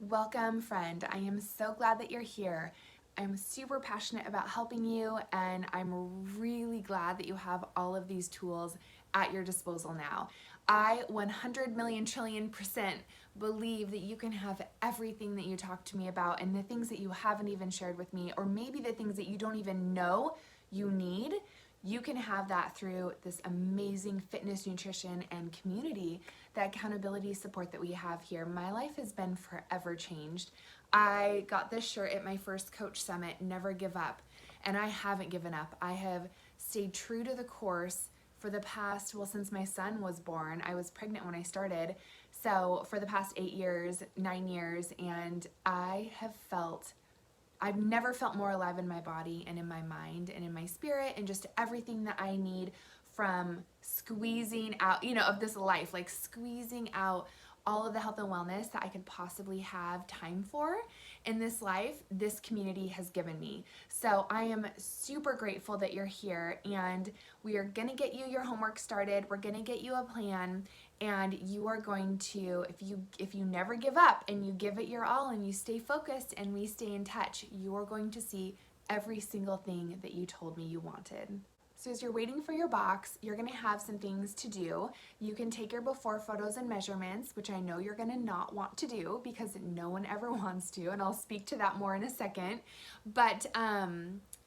Welcome, friend. I am so glad that you're here. I'm super passionate about helping you, and I'm really glad that you have all of these tools at your disposal now. I 100 million trillion percent believe that you can have everything that you talk to me about, and the things that you haven't even shared with me, or maybe the things that you don't even know you need. You can have that through this amazing fitness, nutrition, and community, the accountability support that we have here. My life has been forever changed. I got this shirt at my first coach summit, never give up, and I haven't given up. I have stayed true to the course for the past, well, since my son was born. I was pregnant when I started, so for the past 8 years, 9 years, and I've never felt more alive in my body and in my mind and in my spirit and just everything that I need from squeezing out, of this life, like squeezing out all of the health and wellness that I could possibly have time for in this life, this community has given me. So I am super grateful that you're here, and we are gonna get you your homework started. We're gonna get you a plan, and you are going to, if you never give up and you give it your all and you stay focused and we stay in touch, you are going to see every single thing that you told me you wanted. So as you're waiting for your box, you're gonna have some things to do. You can take your before photos and measurements, which I know you're gonna not want to do because no one ever wants to, and I'll speak to that more in a second. But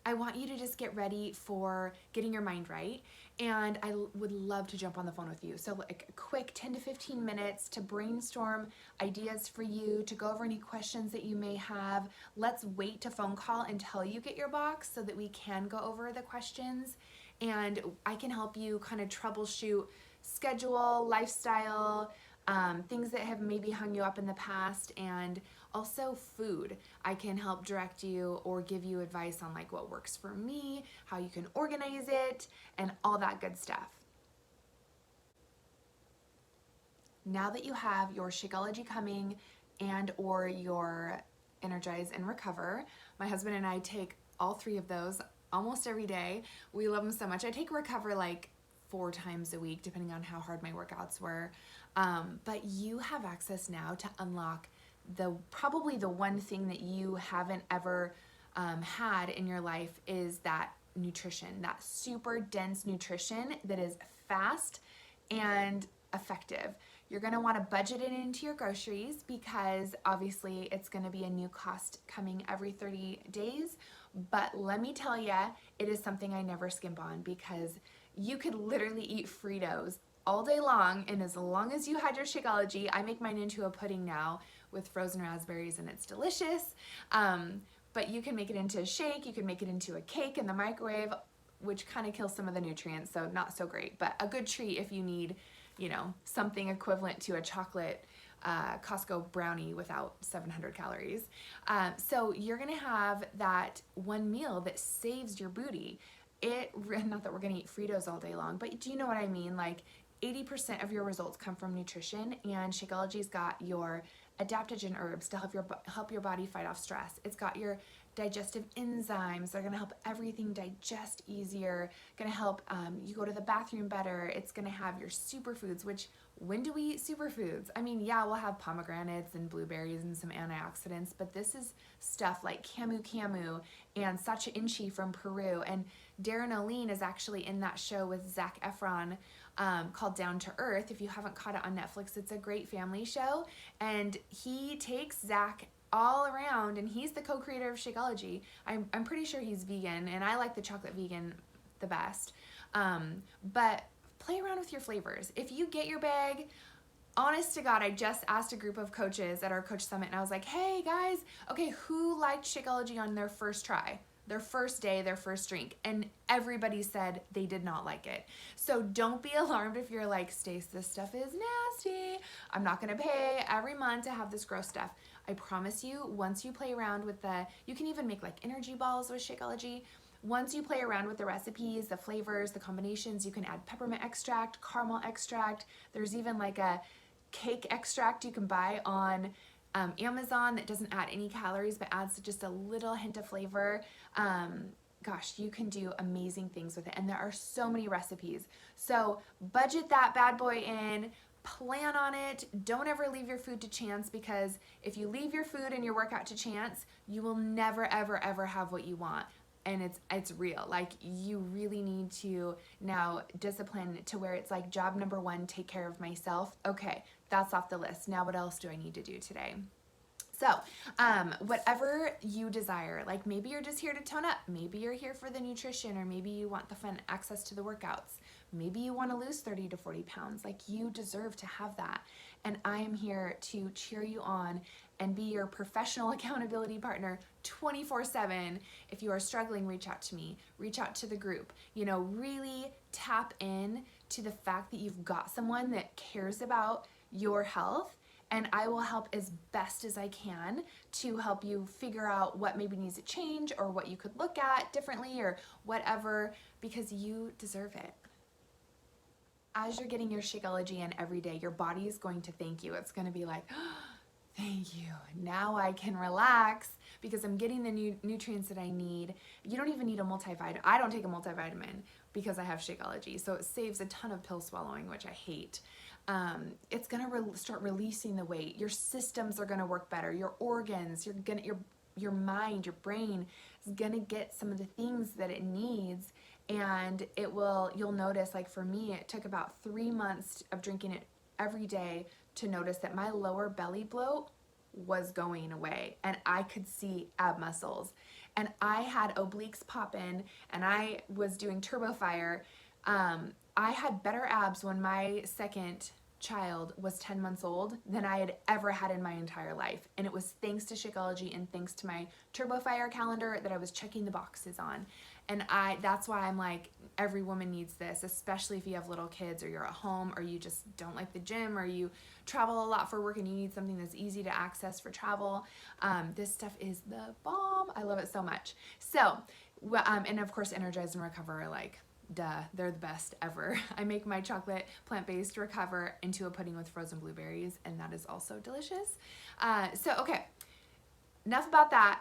I want you to just get ready for getting your mind right, and I would love to jump on the phone with you. So like a quick 10 to 15 minutes to brainstorm ideas for you, to go over any questions that you may have. Let's wait to phone call until you get your box so that we can go over the questions, and I can help you kind of troubleshoot schedule, lifestyle, things that have maybe hung you up in the past, and also food. I can help direct you or give you advice on like what works for me, how you can organize it, and all that good stuff. Now that you have your Shakeology coming and or your Energize and Recover, my husband and I take all three of those almost every day. We love them so much. I take Recover like 4 times a week, depending on how hard my workouts were. But you have access now to unlock probably the one thing that you haven't ever had in your life is that nutrition, that super dense nutrition that is fast and effective. You're gonna wanna budget it into your groceries because obviously it's gonna be a new cost coming every 30 days. But let me tell you, it is something I never skimp on because you could literally eat Fritos all day long, and as long as you had your Shakeology, I make mine into a pudding now with frozen raspberries, and it's delicious. But you can make it into a shake, you can make it into a cake in the microwave, which kind of kills some of the nutrients, so not so great, but a good treat if you need, something equivalent to a chocolate Costco brownie without 700 calories. So you're gonna have that one meal that saves your booty. Not that we're gonna eat Fritos all day long, but do you know what I mean? Like 80% of your results come from nutrition, and Shakeology's got your adaptogen herbs to help your body fight off stress. It's got your digestive enzymes. They're gonna help everything digest easier, gonna help you go to the bathroom better. It's gonna have your superfoods, which when do we eat superfoods? I mean, yeah, we'll have pomegranates and blueberries and some antioxidants, but this is stuff like camu camu and sacha inchi from Peru. And Darren Hardy is actually in that show with Zac Efron called Down to Earth. If you haven't caught it on Netflix, it's a great family show. And he takes Zac all around, and he's the co-creator of Shakeology. I'm pretty sure he's vegan, and I like the chocolate vegan the best. But play around with your flavors. If you get your bag, honest to God, I just asked a group of coaches at our coach summit, and I was like, hey guys, okay, who liked Shakeology on their first try? Their first day, their first drink, and everybody said they did not like it. So don't be alarmed if you're like, Stace, this stuff is nasty. I'm not gonna pay every month to have this gross stuff. I promise you, once you play around with you can even make like energy balls with Shakeology. Once you play around with the recipes, the flavors, the combinations, you can add peppermint extract, caramel extract. There's even like a cake extract you can buy on Amazon that doesn't add any calories but adds just a little hint of flavor. Gosh, you can do amazing things with it, and there are so many recipes. So budget that bad boy in, plan on it. Don't ever leave your food to chance, because if you leave your food and your workout to chance, you will never, ever, ever have what you want. And it's real. Like, you really need to now discipline to where it's like, job number one, take care of myself. Okay, that's off the list. Now what else do I need to do today? So, whatever you desire, like maybe you're just here to tone up, maybe you're here for the nutrition, or maybe you want the fun access to the workouts. Maybe you want to lose 30 to 40 pounds. Like, you deserve to have that. And I am here to cheer you on and be your professional accountability partner 24/7. If you are struggling, reach out to me, reach out to the group, really tap in to the fact that you've got someone that cares about your health. And I will help as best as I can to help you figure out what maybe needs to change, or what you could look at differently, or whatever, because you deserve it. As you're getting your Shakeology in every day, your body is going to thank you. It's going to be like, oh, thank you. Now I can relax because I'm getting the nutrients that I need. You don't even need a multivitamin. I don't take a multivitamin because I have Shakeology. So it saves a ton of pill swallowing, which I hate. It's gonna start releasing the weight. Your systems are gonna work better. Your organs, your mind, your brain is gonna get some of the things that it needs, and you'll notice, like for me, it took about 3 months of drinking it every day to notice that my lower belly bloat was going away, and I could see ab muscles, and I had obliques pop in, and I was doing turbo fire. I had better abs when my second child was 10 months old than I had ever had in my entire life. And it was thanks to Shakeology and thanks to my turbo fire calendar that I was checking the boxes on. And that's why I'm like, every woman needs this, especially if you have little kids, or you're at home, or you just don't like the gym, or you travel a lot for work and you need something that's easy to access for travel. This stuff is the bomb. I love it so much. So, and of course, Energize and Recover are like, duh, they're the best ever. I make my chocolate plant-based Recover into a pudding with frozen blueberries, and that is also delicious. Okay, enough about that.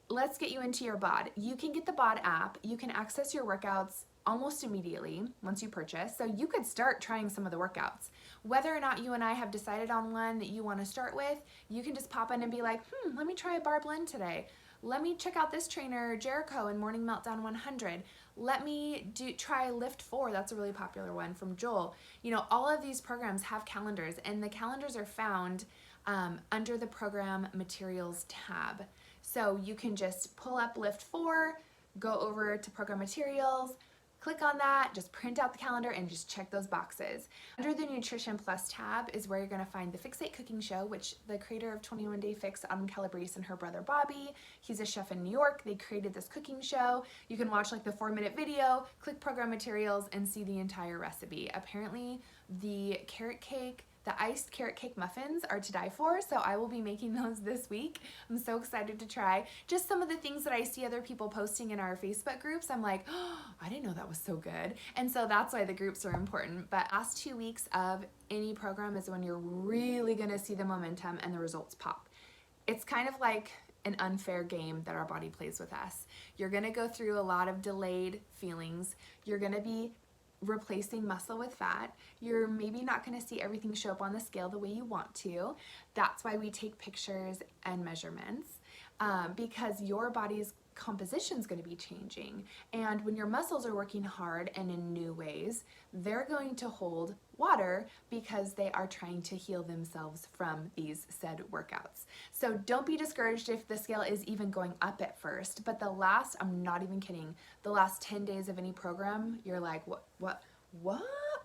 Let's get you into your BOD. You can get the BOD app. You can access your workouts almost immediately once you purchase. So you could start trying some of the workouts. Whether or not you and I have decided on one that you want to start with, you can just pop in and be like, let me try a bar blend today. Let me check out this trainer, Jericho, in Morning Meltdown 100. Let me try Lift 4. That's a really popular one from Joel. All of these programs have calendars, and the calendars are found under the program materials tab. So you can just pull up Lift 4, go over to program materials, click on that, just print out the calendar and just check those boxes. Under the Nutrition Plus tab is where you're gonna find the Fixate Cooking Show, which the creator of 21 Day Fix, Autumn Calabrese, and her brother Bobby, he's a chef in New York, they created this cooking show. You can watch like the 4-minute video, click program materials, and see the entire recipe. Apparently the iced carrot cake muffins are to die for, so I will be making those this week. I'm so excited to try. Just some of the things that I see other people posting in our Facebook groups, I'm like, oh, I didn't know that was so good. And so that's why the groups are important. But last 2 weeks of any program is when you're really gonna see the momentum and the results pop. It's kind of like an unfair game that our body plays with us. You're gonna go through a lot of delayed feelings. You're gonna be replacing muscle with fat. You're maybe not going to see everything show up on the scale the way you want to. That's why we take pictures and measurements, because your body's composition is going to be changing. And when your muscles are working hard and in new ways, they're going to hold water because they are trying to heal themselves from these said workouts. So don't be discouraged if the scale is even going up at first, but I'm not even kidding, the last 10 days of any program, you're like, what?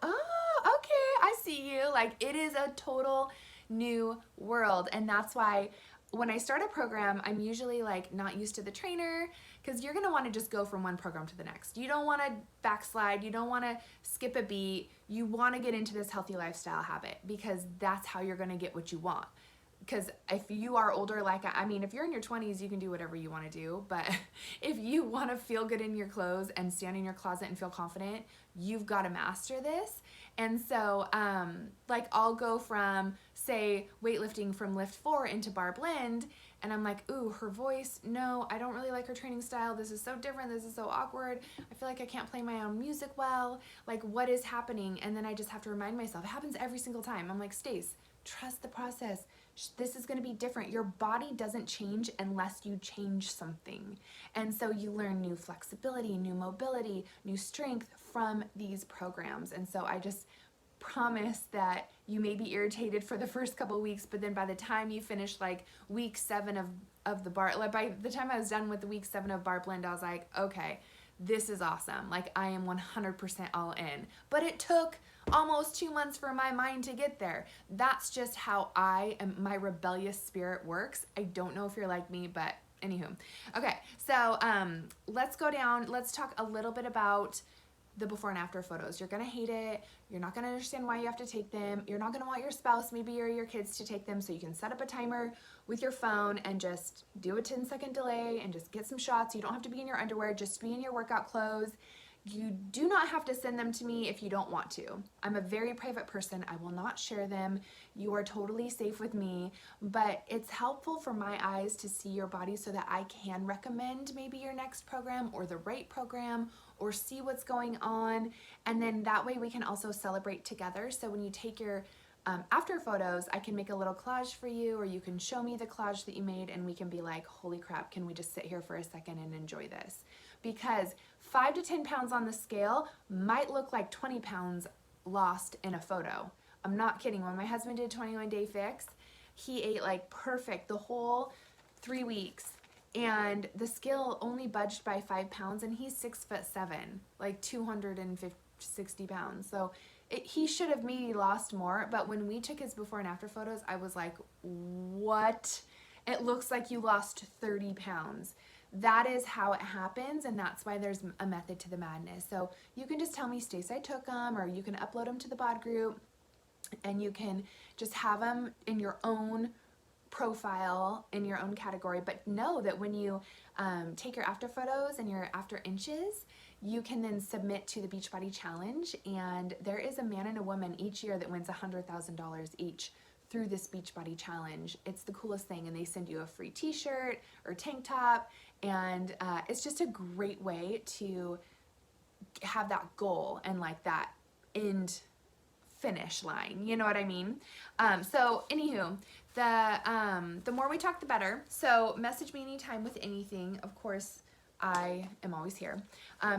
Oh, okay, I see you. Like, it is a total new world. And that's why when I start a program, I'm usually like not used to the trainer, because you're gonna wanna just go from one program to the next. You don't wanna backslide, you don't wanna skip a beat, you wanna get into this healthy lifestyle habit, because that's how you're gonna get what you want. Because if you are older, if you're in your 20s, you can do whatever you wanna do, but if you wanna feel good in your clothes and stand in your closet and feel confident, you've gotta master this. And so, I'll go from say weightlifting from lift 4 into bar blend, and I'm like, ooh, her voice, no, I don't really like her training style. This is so different. This is so awkward. I feel like I can't play my own music well. Like, what is happening? And then I just have to remind myself. It happens every single time. I'm like, Stace, trust the process. This is going to be different. Your body doesn't change unless you change something. And so you learn new flexibility, new mobility, new strength from these programs. And so I just promise that you may be irritated for the first couple of weeks, but then by the time you finish like week 7 of the bar, like by the time I was done with the week 7 of bar blend, I was like, okay, this is awesome. Like, I am 100% all in. But it took almost 2 months for my mind to get there. That's just how my rebellious spirit works. I don't know if you're like me, but anywho. Okay, so let's go down. Let's talk a little bit about the before and after photos. You're gonna hate it. You're not gonna understand why you have to take them. You're not gonna want your spouse, maybe, or your kids to take them, so you can set up a timer with your phone and just do a 10-second delay and just get some shots. You don't have to be in your underwear, just be in your workout clothes. You do not have to send them to me if you don't want to. I'm a very private person. I will not share them. You are totally safe with me, but it's helpful for my eyes to see your body so that I can recommend maybe your next program or the right program, or see what's going on. And then that way we can also celebrate together. So when you take your after photos, I can make a little collage for you, or you can show me the collage that you made, and we can be like, holy crap, can we just sit here for a second and enjoy this? Because 5 to 10 pounds on the scale might look like 20 pounds lost in a photo. I'm not kidding. When my husband did 21-day fix, he ate like perfect the whole 3 weeks, and the scale only budged by 5 pounds, and he's 6'7", like 260 pounds. So he should have maybe lost more, but when we took his before and after photos, I was like, what? It looks like you lost 30 pounds. That is how it happens, and that's why there's a method to the madness. So you can just tell me, Stace, I took them, or you can upload them to the bod group, and you can just have them in your own profile, in your own category. But know that when you take your after photos and your after inches, you can then submit to the Beachbody Challenge, and there is a man and a woman each year that wins $100,000 each through this Beachbody Challenge. It's the coolest thing, and they send you a free t-shirt or tank top, and it's just a great way to have that goal and like that end finish line, you know what I mean? So anywho, the more we talk, the better. So message me anytime with anything. Of course, I am always here.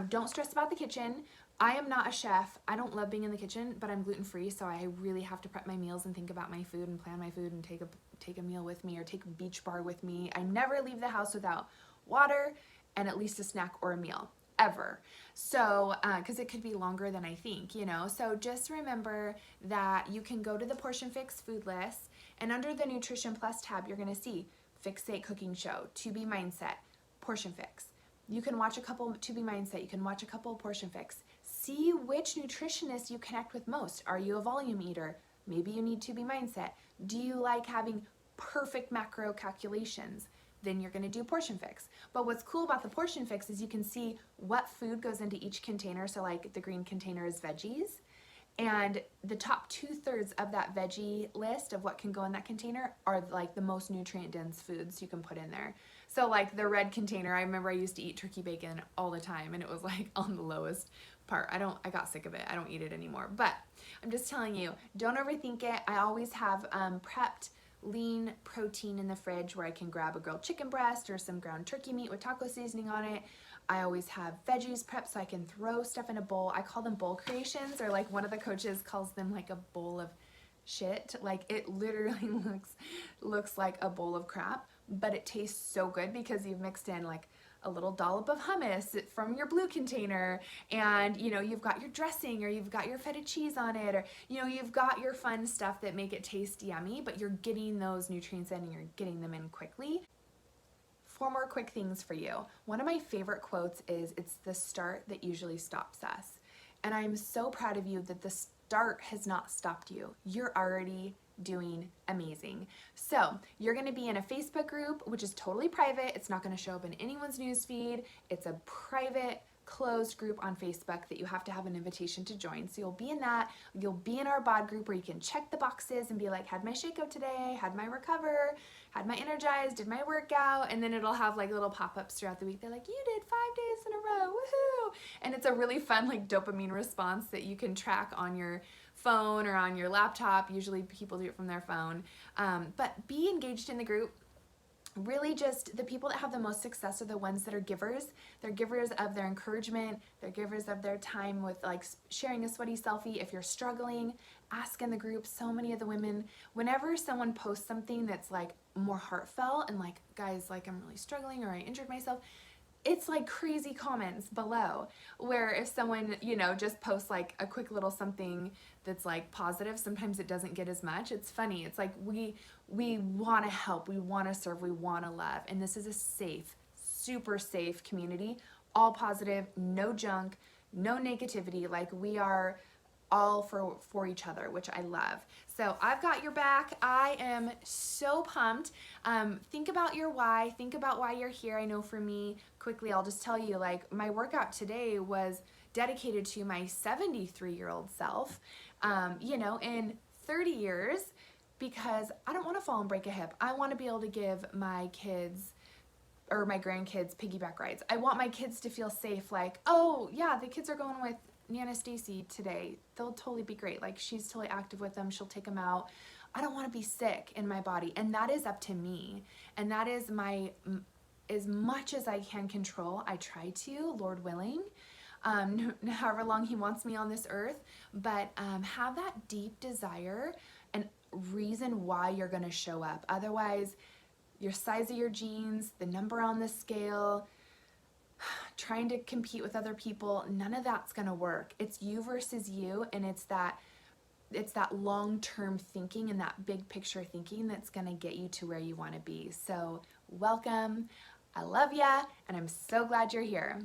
Don't stress about the kitchen. I am not a chef. I don't love being in the kitchen, but I'm gluten-free, so I really have to prep my meals and think about my food and plan my food and take a meal with me, or take a beach bar with me. I never leave the house without water and at least a snack or a meal, ever. So, because it could be longer than I think, you know. So just remember that you can go to the Portion Fix food list, and under the Nutrition Plus tab, you're gonna see Fixate Cooking Show, To Be Mindset, Portion Fix. You can watch a couple To Be Mindset, you can watch a couple Portion Fix. See which nutritionist you connect with most. Are you a volume eater? Maybe you need To Be Mindset. Do you like having perfect macro calculations? Then you're gonna do Portion Fix. But what's cool about the Portion Fix is you can see what food goes into each container. So like the green container is veggies, and the top 2/3 of that veggie list of what can go in that container are like the most nutrient dense foods you can put in there. So like the red container, I remember I used to eat turkey bacon all the time, and it was like on the lowest part. I got sick of it. I don't eat it anymore. But I'm just telling you, don't overthink it. I always have prepped lean protein in the fridge where I can grab a grilled chicken breast or some ground turkey meat with taco seasoning on it. I always have veggies prepped so I can throw stuff in a bowl. I call them bowl creations, or like one of the coaches calls them like a bowl of shit. Like it literally looks like a bowl of crap, but it tastes so good because you've mixed in like a little dollop of hummus from your blue container, and you know, you've got your dressing, or you've got your feta cheese on it, or you know, you've got your fun stuff that make it taste yummy, but you're getting those nutrients in and you're getting them in quickly. 4 more quick things for you. One of my favorite quotes is, "It's the start that usually stops us." And I'm so proud of you that the start has not stopped you. You're already doing amazing. So you're gonna be in a Facebook group, which is totally private. It's not gonna show up in anyone's newsfeed. It's a private closed group on Facebook that you have to have an invitation to join. So you'll be in that. You'll be in our bod group where you can check the boxes and be like, had my shake-out today, had my recover, had my energize, did my workout, and then it'll have like little pop-ups throughout the week. They're like, you did 5 days in a row, woohoo! And it's a really fun like dopamine response that you can track on your phone or on your laptop. Usually people do it from their phone. But be engaged in the group. Really just the people that have the most success are the ones that are givers. They're givers of their encouragement. They're givers of their time with like sharing a sweaty selfie. If you're struggling, ask in the group. So many of the women, whenever someone posts something that's like more heartfelt and like, guys, like I'm really struggling or I injured myself, it's like crazy comments below, where if someone, you know, just posts like a quick little something that's like positive, sometimes it doesn't get as much. It's funny. It's like we want to help, we want to serve, we want to love. And this is a safe, super safe community, all positive, no junk, no negativity. Like we are all for each other, which I love. So I've got your back. I am so pumped. Think about your why. Think about why you're here. I know for me, quickly, I'll just tell you, like my workout today was dedicated to my 73-year-old self, you know, in 30 years, because I don't want to fall and break a hip. I want to be able to give my kids or my grandkids piggyback rides. I want my kids to feel safe, like, oh yeah, the kids are going with Nana Stacy today. They'll totally be great. Like she's totally active with them. She'll take them out. I don't want to be sick in my body. And that is up to me. And that is my, as much as I can control, I try to, Lord willing, however long he wants me on this earth, but have that deep desire and reason why you're going to show up. Otherwise, your size of your jeans, the number on the scale, trying to compete with other people, none of that's gonna work. It's you versus you, and it's that long-term thinking and that big picture thinking that's gonna get you to where you wanna be. So welcome, I love ya, and I'm so glad you're here.